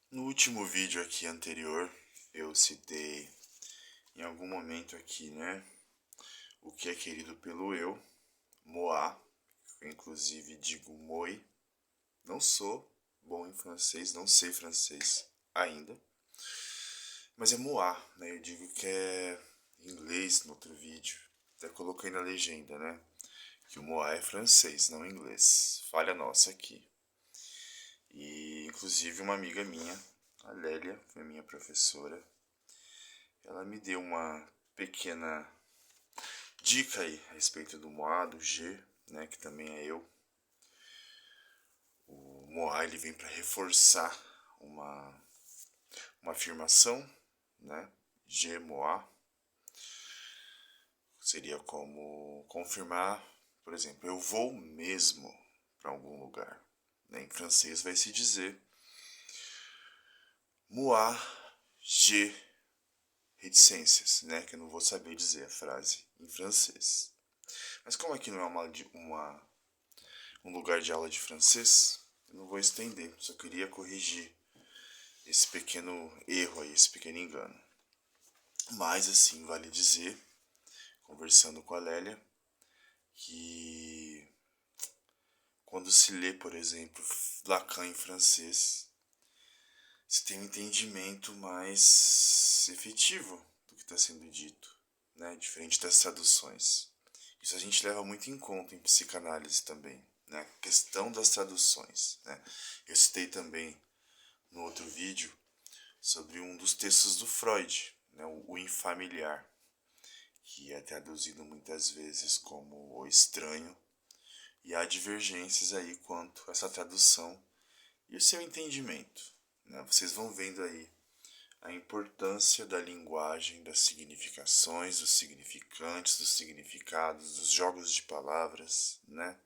No último vídeo aqui anterior, eu citei em algum momento aqui, né, o que é querido pelo eu, moi, eu inclusive digo moi, não sou bom em francês, não sei francês ainda, mas é moi, né, eu digo que é em inglês no outro vídeo, até coloquei na legenda, né, que o moi é francês, não inglês, falha nossa aqui. E inclusive uma amiga minha, a Lélia, foi minha professora, ela me deu uma pequena dica aí a respeito do Moá, do G, né, que também é eu. O Moá ele vem para reforçar uma, uma afirmação, né? G Moá seria como confirmar, por exemplo, eu vou mesmo para algum lugar. Né? Em francês vai se dizer Moi, je reticências, né? Que eu não vou saber dizer a frase em francês. Mas como aqui não é um lugar de aula de francês, eu não vou estender, só queria corrigir esse pequeno erro aí, esse pequeno engano. Mas assim, vale dizer, conversando com a Lélia, que quando se lê, por exemplo, Lacan em francês, se tem um entendimento mais efetivo do que está sendo dito, né? Diferente das traduções. Isso a gente leva muito em conta em psicanálise também, né? A questão das traduções, né? Eu citei também no outro vídeo sobre um dos textos do Freud, né? O infamiliar, que é traduzido muitas vezes como o estranho, e há divergências aí quanto a essa tradução e o seu entendimento, né? Vocês vão vendo aí a importância da linguagem, das significações, dos significantes, dos significados, dos jogos de palavras, né?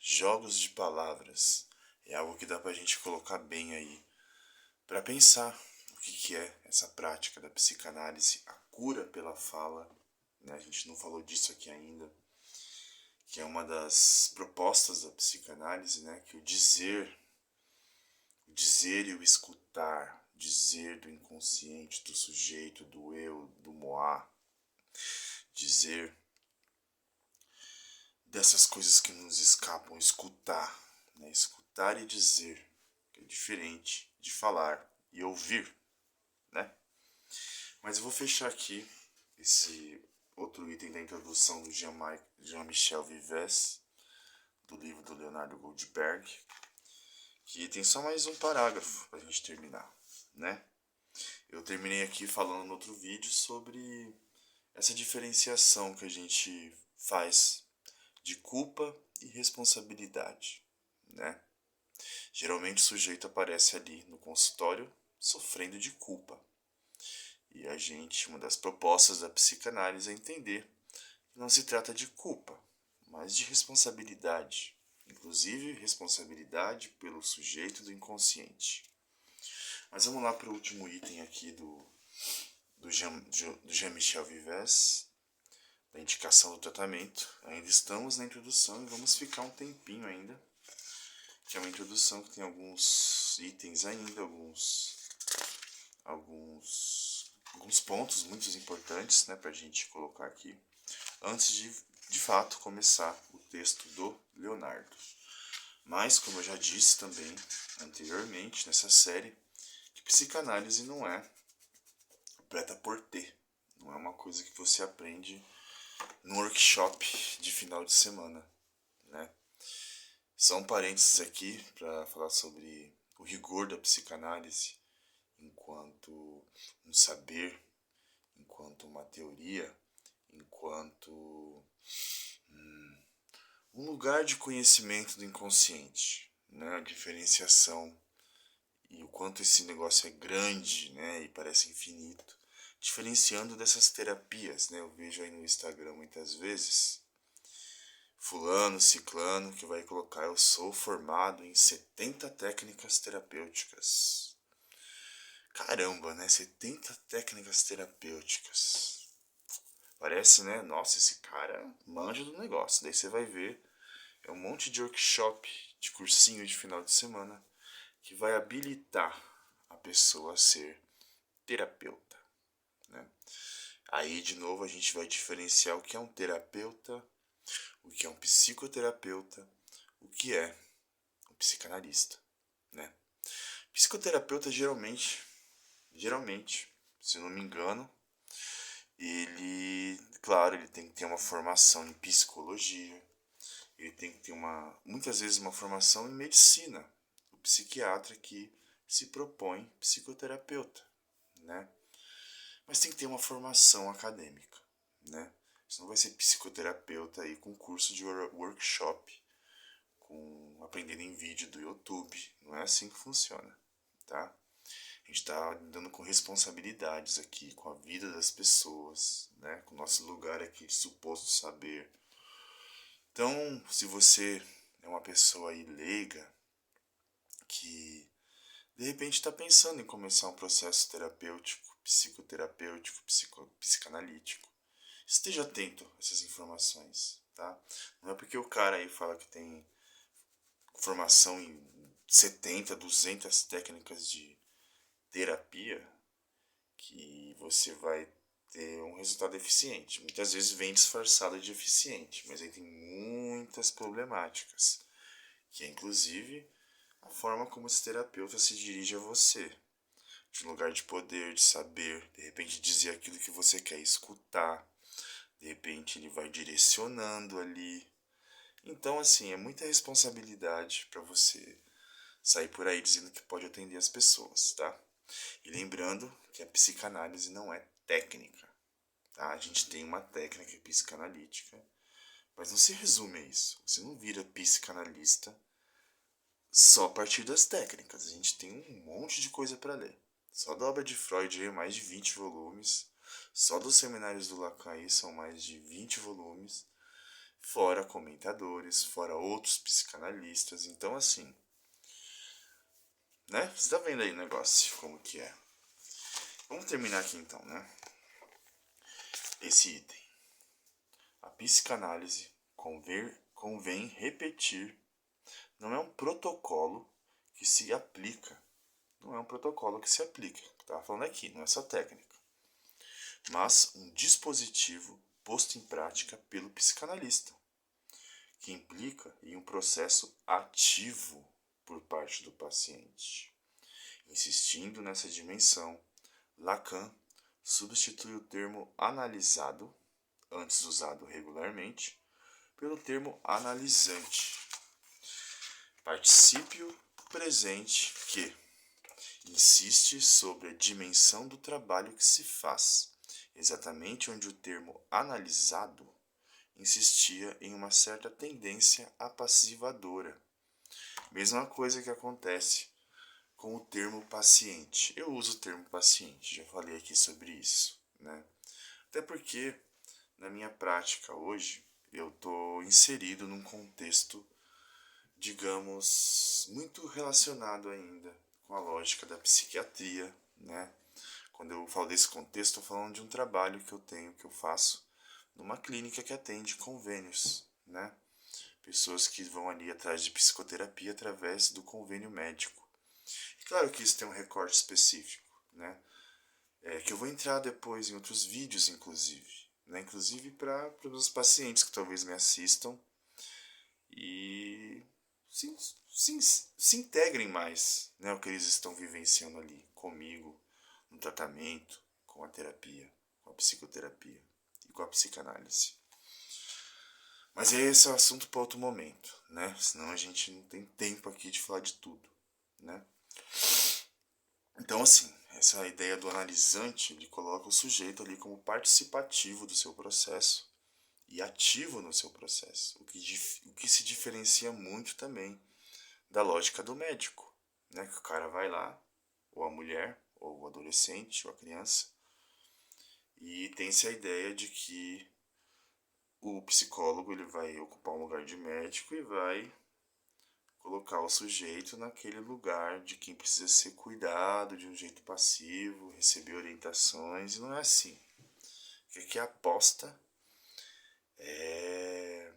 Jogos de palavras é algo que dá pra gente colocar bem aí para pensar o que é essa prática da psicanálise, a cura pela fala, né? A gente não falou disso aqui ainda, que é uma das propostas da psicanálise, né? Que o dizer e o escutar, dizer do inconsciente, do sujeito, do eu, do moi, dizer dessas coisas que nos escapam, escutar, né? Escutar e dizer, que é diferente de falar e ouvir, né? Mas eu vou fechar aqui esse outro item da introdução do Jean-Michel Vives, do livro do Leonardo Goldberg, que tem só mais um parágrafo para a gente terminar, né? Eu terminei aqui falando no outro vídeo sobre essa diferenciação que a gente faz de culpa e responsabilidade, né? Geralmente o sujeito aparece ali no consultório sofrendo de culpa. E a gente, uma das propostas da psicanálise é entender que não se trata de culpa, mas de responsabilidade, inclusive responsabilidade pelo sujeito do inconsciente. Mas vamos lá para o último item aqui do Jean-Michel Vives, da indicação do tratamento. Ainda estamos na introdução e vamos ficar um tempinho ainda, que é uma introdução que tem alguns itens ainda, alguns pontos muito importantes, né, para a gente colocar aqui, antes de fato começar o texto do Leonardo. Mas, como eu já disse também anteriormente nessa série, que psicanálise não é prêt-à-porter, não é uma coisa que você aprende num workshop de final de semana, né? Só um parênteses aqui para falar sobre o rigor da psicanálise enquanto um saber, enquanto uma teoria, enquanto um lugar de conhecimento do inconsciente, né? A diferenciação e o quanto esse negócio é grande, né? E parece infinito. Diferenciando dessas terapias, né? Eu vejo aí no Instagram muitas vezes fulano, ciclano, que vai colocar eu sou formado em 70 técnicas terapêuticas. Caramba, né? 70 técnicas terapêuticas. Parece, né? Nossa, esse cara manja do negócio. Daí você vai ver, é um monte de workshop, de cursinho de final de semana, que vai habilitar a pessoa ser terapeuta, né? Aí, de novo, a gente vai diferenciar o que é um terapeuta, o que é um psicoterapeuta, o que é um psicanalista, né? Psicoterapeuta geralmente, se não me engano, ele, claro, ele tem que ter uma formação em psicologia, ele tem que ter muitas vezes uma formação em medicina, o psiquiatra que se propõe psicoterapeuta, né? Mas tem que ter uma formação acadêmica, né? Você não vai ser psicoterapeuta aí com curso de workshop, com aprendendo em vídeo do YouTube, não é assim que funciona, tá? A gente está lidando com responsabilidades aqui, com a vida das pessoas, né? Com o nosso lugar aqui de suposto saber. Então, se você é uma pessoa aí leiga, que de repente está pensando em começar um processo terapêutico, psicoterapêutico, psicanalítico, esteja atento a essas informações, tá? Não é porque o cara aí fala que tem formação em 70, 200 técnicas de terapia que você vai ter um resultado eficiente. Muitas vezes vem disfarçado de eficiente, mas aí tem muitas problemáticas, que é inclusive a forma como esse terapeuta se dirige a você, de um lugar de poder, de saber, de repente dizer aquilo que você quer escutar, de repente ele vai direcionando ali. Então, assim, é muita responsabilidade para você sair por aí dizendo que pode atender as pessoas, tá? E lembrando que a psicanálise não é técnica, tá? A gente tem uma técnica psicanalítica, mas não se resume a isso. Você não vira psicanalista só a partir das técnicas. A gente tem um monte de coisa para ler. Só da obra de Freud aí, mais de 20 volumes. Só dos seminários do Lacan aí são mais de 20 volumes. Fora comentadores, fora outros psicanalistas. Então, assim, né? Você tá vendo aí o negócio, como que é. Vamos terminar aqui então, né? Esse item. A psicanálise convém repetir. Não é um protocolo que se aplica. Não é um protocolo que se aplica. Estava falando aqui, não é só técnica. Mas um dispositivo posto em prática pelo psicanalista, que implica em um processo ativo por parte do paciente. Insistindo nessa dimensão, Lacan substitui o termo analisado, antes usado regularmente, pelo termo analisante. Particípio presente que insiste sobre a dimensão do trabalho que se faz, exatamente onde o termo analisado insistia em uma certa tendência apassivadora. Mesma coisa que acontece com o termo paciente. Eu uso o termo paciente, já falei aqui sobre isso, né? Até porque na minha prática hoje eu estou inserido num contexto, digamos, muito relacionado ainda com a lógica da psiquiatria, né? Quando eu falo desse contexto, estou falando de um trabalho que eu tenho, que eu faço numa clínica que atende convênios, né? Pessoas que vão ali atrás de psicoterapia através do convênio médico. E claro que isso tem um recorte específico, né? Que eu vou entrar depois em outros vídeos, inclusive, né? Inclusive para os pacientes que talvez me assistam e se integrem mais, né? O que eles estão vivenciando ali comigo, no tratamento, com a terapia, com a psicoterapia e com a psicanálise. Mas esse é o assunto para outro momento, né? Senão a gente não tem tempo aqui de falar de tudo, né? Então, assim, essa é a ideia do analisante, ele coloca o sujeito ali como participativo do seu processo e ativo no seu processo, o que se diferencia muito também da lógica do médico, né? Que o cara vai lá, ou a mulher, ou o adolescente, ou a criança, e tem-se a ideia de que o psicólogo ele vai ocupar um lugar de médico e vai colocar o sujeito naquele lugar de quem precisa ser cuidado de um jeito passivo, receber orientações, e não é assim. O que aposta é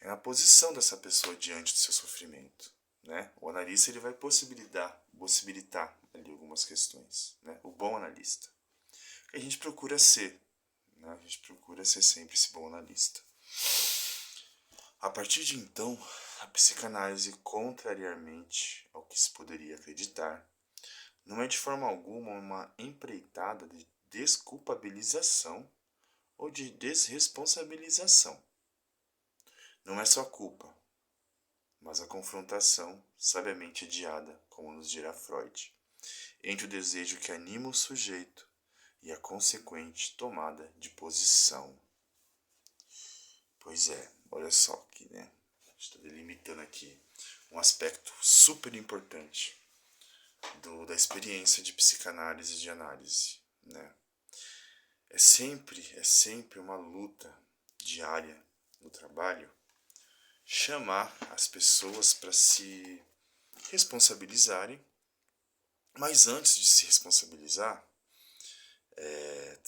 na posição dessa pessoa diante do seu sofrimento, né? O analista ele vai possibilitar ali algumas questões, né? O bom analista. A gente procura ser, né? A gente procura ser sempre esse bom analista. A partir de então, a psicanálise, contrariamente ao que se poderia acreditar, não é de forma alguma uma empreitada de desculpabilização ou de desresponsabilização. Não é só culpa, mas a confrontação, sabiamente adiada, como nos dirá Freud, entre o desejo que anima o sujeito e a consequente tomada de posição. Pois é, olha só aqui, né? A gente está delimitando aqui um aspecto super importante da experiência de psicanálise e de análise, né? É sempre uma luta diária no trabalho chamar as pessoas para se responsabilizarem, mas antes de se responsabilizar,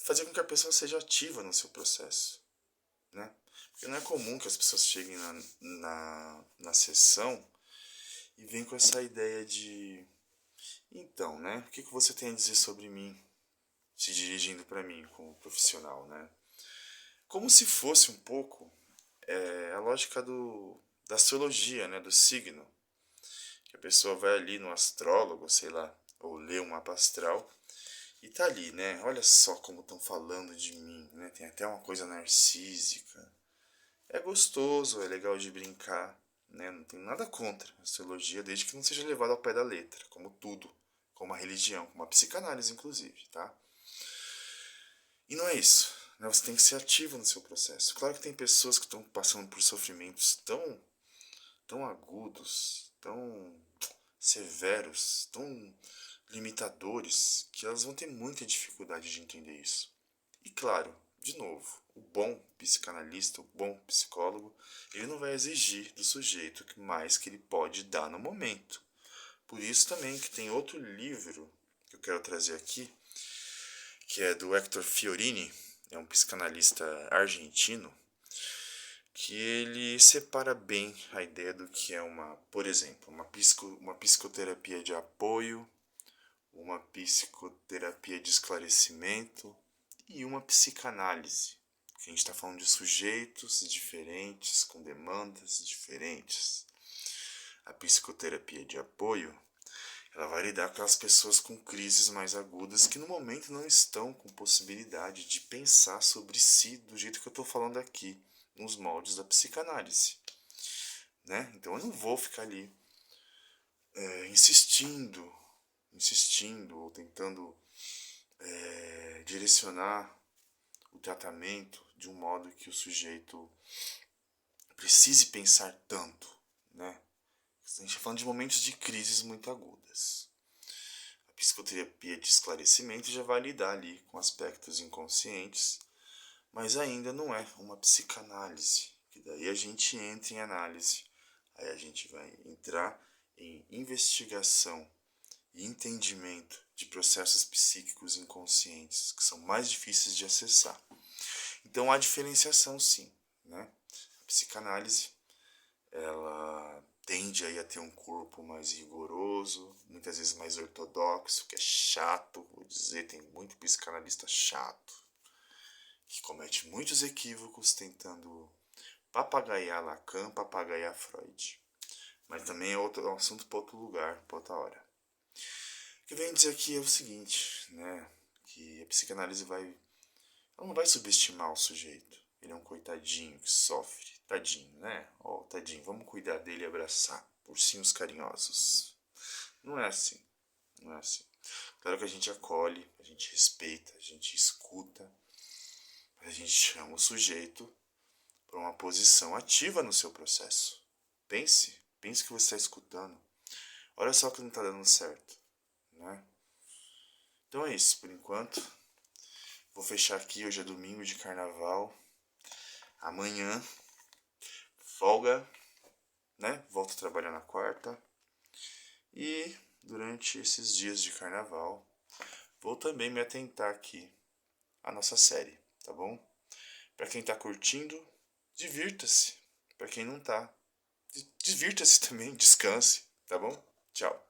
fazer com que a pessoa seja ativa no seu processo, né? Porque não é comum que as pessoas cheguem na sessão e venham com essa ideia de: então, né, o que você tem a dizer sobre mim? Se dirigindo para mim como profissional, né? Como se fosse um pouco a lógica da astrologia, né, do signo. Que a pessoa vai ali no astrólogo, sei lá, ou lê um mapa astral e tá ali, né? Olha só como estão falando de mim, né? Tem até uma coisa narcísica. É gostoso, é legal de brincar, né? Não tem nada contra a astrologia, desde que não seja levado ao pé da letra, como tudo, como a religião, como a psicanálise, inclusive, tá? E não é isso, né? Você tem que ser ativo no seu processo. Claro que tem pessoas que estão passando por sofrimentos tão agudos, tão severos, tão limitadores, que elas vão ter muita dificuldade de entender isso. E claro, de novo, o bom psicanalista, o bom psicólogo, ele não vai exigir do sujeito mais que ele pode dar no momento. Por isso também que tem outro livro que eu quero trazer aqui, que é do Hector Fiorini, é um psicanalista argentino, que ele separa bem a ideia do que é por exemplo, uma psicoterapia de apoio, uma psicoterapia de esclarecimento e uma psicanálise. A gente está falando de sujeitos diferentes, com demandas diferentes. A psicoterapia de apoio, ela vai lidar com aquelas pessoas com crises mais agudas que no momento não estão com possibilidade de pensar sobre si do jeito que eu estou falando aqui, nos moldes da psicanálise, né? Então eu não vou ficar ali insistindo ou tentando direcionar o tratamento de um modo que o sujeito precise pensar tanto, né? A gente está falando de momentos de crises muito agudas. A psicoterapia de esclarecimento já vai lidar ali com aspectos inconscientes, mas ainda não é uma psicanálise, que daí a gente entra em análise, aí a gente vai entrar em investigação e entendimento de processos psíquicos inconscientes que são mais difíceis de acessar. Então há diferenciação, sim, né? A psicanálise, ela tende aí a ter um corpo mais rigoroso, muitas vezes mais ortodoxo, que é chato, vou dizer, tem muito psicanalista chato, que comete muitos equívocos tentando papagaiar Lacan, papagaiar Freud. Mas também é um assunto para outro lugar, para outra hora. O que eu venho dizer aqui é o seguinte, né? Que a psicanálise ela não vai subestimar o sujeito. Ele é um coitadinho que sofre. Tadinho, né? Ó, tadinho, vamos cuidar dele e abraçar. Ursinhos carinhosos. Não é assim. Não é assim. Claro que a gente acolhe, a gente respeita, a gente escuta. Mas a gente chama o sujeito para uma posição ativa no seu processo. Pense que você está escutando. Olha só que não está dando certo, né? Então é isso, por enquanto. Vou fechar aqui, hoje é domingo de carnaval. Amanhã, folga, né? Volto a trabalhar na quarta. E durante esses dias de carnaval, vou também me atentar aqui à nossa série, tá bom? Para quem tá curtindo, divirta-se. Para quem não tá, divirta-se também, descanse, tá bom? Tchau.